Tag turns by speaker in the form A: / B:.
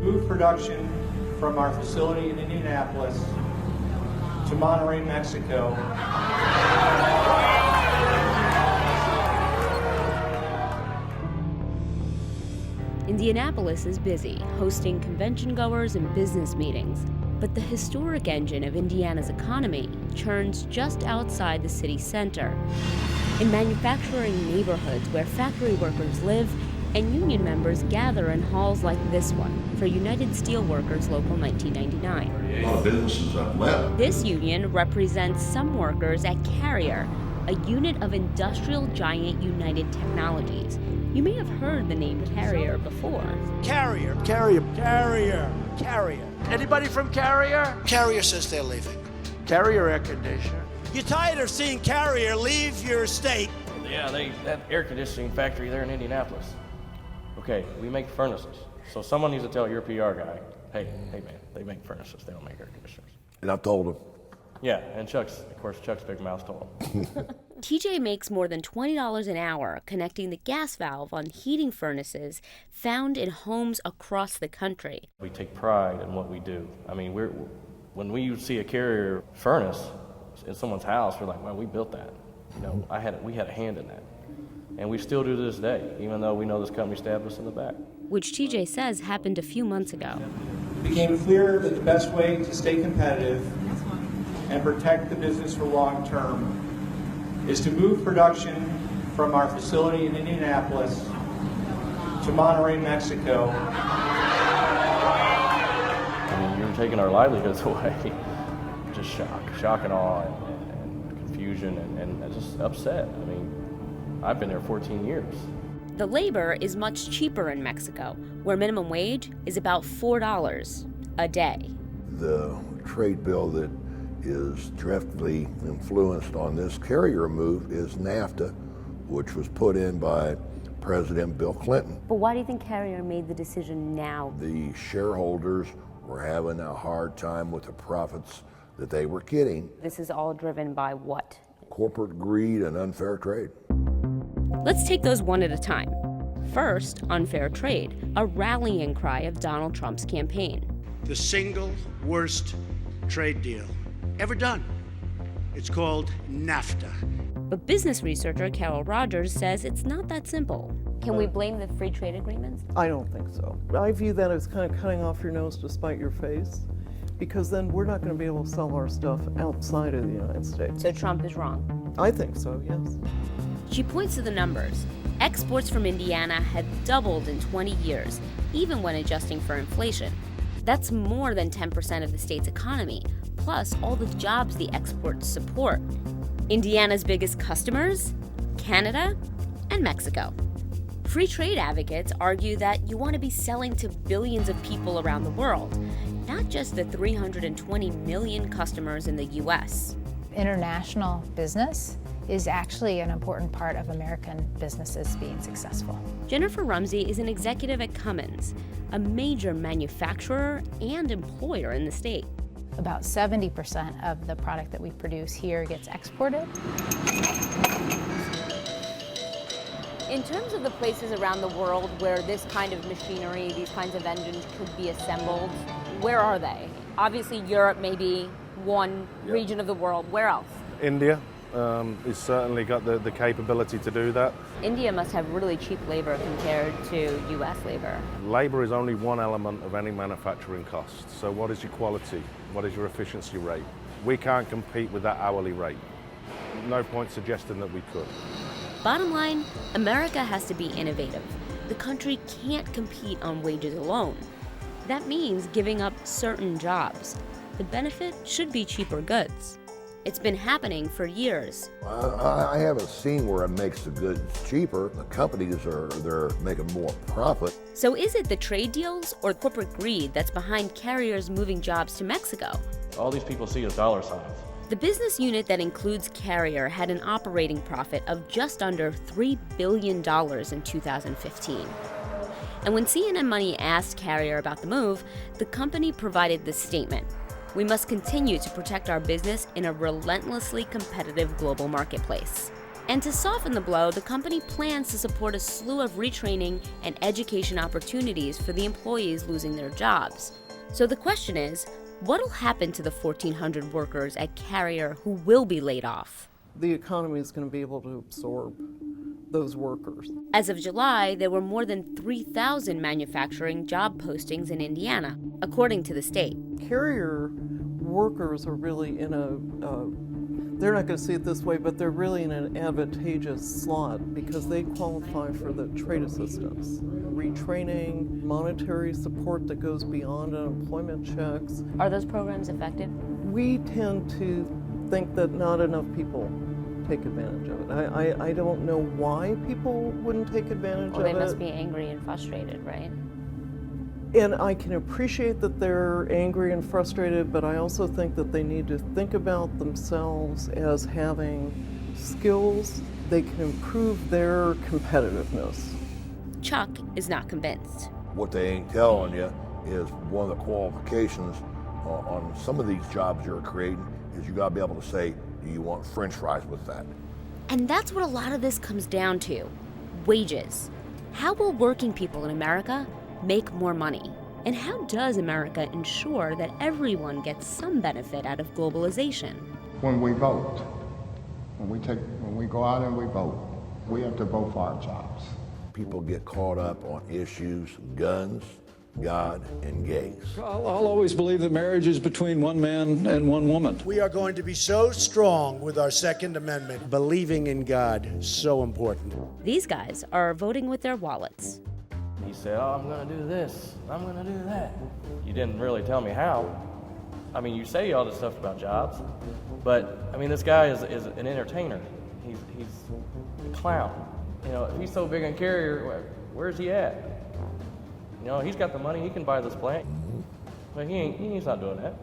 A: move production from our facility in Indianapolis to Monterrey, Mexico.
B: Indianapolis is busy, hosting convention-goers and business meetings. But the historic engine of Indiana's economy churns just outside the city center, in manufacturing neighborhoods where factory workers live and union members gather in halls like this one for United Steelworkers Local 1999.
C: A lot of businesses have left.
B: This union represents some workers at Carrier, a unit of industrial giant United Technologies. You may have heard the name Carrier before.
D: Carrier. Anybody from Carrier?
E: Carrier says they're leaving.
D: Carrier air conditioner.
E: You're tired of seeing Carrier leave your state.
F: Yeah, that air conditioning factory there in Indianapolis. Okay, we make furnaces. So someone needs to tell your PR guy, hey man, they make furnaces, they don't make air conditioners.
C: And I've told them.
F: Yeah, and Chuck's big mouth told him.
B: TJ makes more than $20 an hour connecting the gas valve on heating furnaces found in homes across the country.
F: We take pride in what we do. I mean, when we see a Carrier furnace in someone's house, we're like, well, we built that. You know, we had a hand in that. And we still do to this day, even though we know this company stabbed us in the back.
B: Which TJ says happened a few months ago.
A: It became clear that the best way to stay competitive and protect the business for long term is to move production from our facility in Indianapolis to Monterrey, Mexico.
F: I mean, you're taking our livelihoods away. Just shock and awe and confusion and just upset. I mean, I've been there 14 years.
B: The labor is much cheaper in Mexico, where minimum wage is about $4 a day.
C: The trade bill that is directly influenced on this Carrier move is NAFTA, which was put in by President Bill Clinton.
B: But why do you think Carrier made the decision now?
C: The shareholders were having a hard time with the profits that they were getting.
B: This is all driven by what?
C: Corporate greed and unfair trade.
B: Let's take those one at a time. First, unfair trade, a rallying cry of Donald Trump's campaign.
E: The single worst trade deal ever done. It's called NAFTA.
B: But business researcher Carol Rogers says it's not that simple. Can we blame the free trade agreements?
G: I don't think so. I view that as kind of cutting off your nose to spite your face, because then we're not going to be able to sell our stuff outside of the United States.
B: So Trump is wrong?
G: I think so, yes.
B: She points to the numbers. Exports from Indiana had doubled in 20 years, even when adjusting for inflation. That's more than 10% of the state's economy, plus all the jobs the exports support. Indiana's biggest customers? Canada and Mexico. Free trade advocates argue that you want to be selling to billions of people around the world, not just the 320 million customers in the U.S.
H: International business is actually an important part of American businesses being successful.
B: Jennifer Rumsey is an executive at Cummins, a major manufacturer and employer in the state.
H: About 70% of the product that we produce here gets exported.
B: In terms of the places around the world where this kind of machinery, these kinds of engines could be assembled, where are they? Obviously Europe may be one region of the world. Where else?
I: India has certainly got the capability to do that.
B: India must have really cheap labor compared to U.S. labor.
I: Labor is only one element of any manufacturing cost. So what is your quality? What is your efficiency rate? We can't compete with that hourly rate. No point suggesting that we could.
B: Bottom line, America has to be innovative. The country can't compete on wages alone. That means giving up certain jobs. The benefit should be cheaper goods. It's been happening for years.
C: I haven't seen where it makes the goods cheaper. The companies they're making more profit.
B: So is it the trade deals or corporate greed that's behind Carrier's moving jobs to Mexico?
F: All these people see is dollar signs.
B: The business unit that includes Carrier had an operating profit of just under $3 billion in 2015. And when CNN Money asked Carrier about the move, the company provided this statement: "We must continue to protect our business in a relentlessly competitive global marketplace." And to soften the blow, the company plans to support a slew of retraining and education opportunities for the employees losing their jobs. So the question is, what'll happen to the 1,400 workers at Carrier who will be laid off?
G: The economy is going to be able to absorb those workers.
B: As of July, there were more than 3,000 manufacturing job postings in Indiana, according to the state.
G: Carrier workers are really in they're not going to see it this way, but they're really in an advantageous slot because they qualify for the trade assistance, retraining, monetary support that goes beyond unemployment checks.
B: Are those programs effective?
G: We tend to think that not enough people take advantage of it. I don't know why people wouldn't take advantage of it.
B: Well, they must be angry and frustrated, right?
G: And I can appreciate that they're angry and frustrated, but I also think that they need to think about themselves as having skills. They can improve their competitiveness.
B: Chuck is not convinced.
C: What they ain't telling you is one of the qualifications on some of these jobs you're creating is you got to be able to say, do you want French fries with that?
B: And that's what a lot of this comes down to: wages. How will working people in America make more money? And how does America ensure that everyone gets some benefit out of globalization?
J: When we vote, when we go out and we vote, we have to vote for our jobs.
C: People get caught up on issues, guns, God, and gays.
K: I'll always believe that marriage is between one man and one woman.
E: We are going to be so strong with our Second Amendment. Believing in God, so important.
B: These guys are voting with their wallets.
F: He said, oh, I'm going to do this, I'm going to do that. You didn't really tell me how. I mean, you say all this stuff about jobs, but, I mean, this guy is an entertainer. He's a clown. You know, if he's so big in Carrier, where's he at? You know, he's got the money, he can buy this plant. But he's not doing that.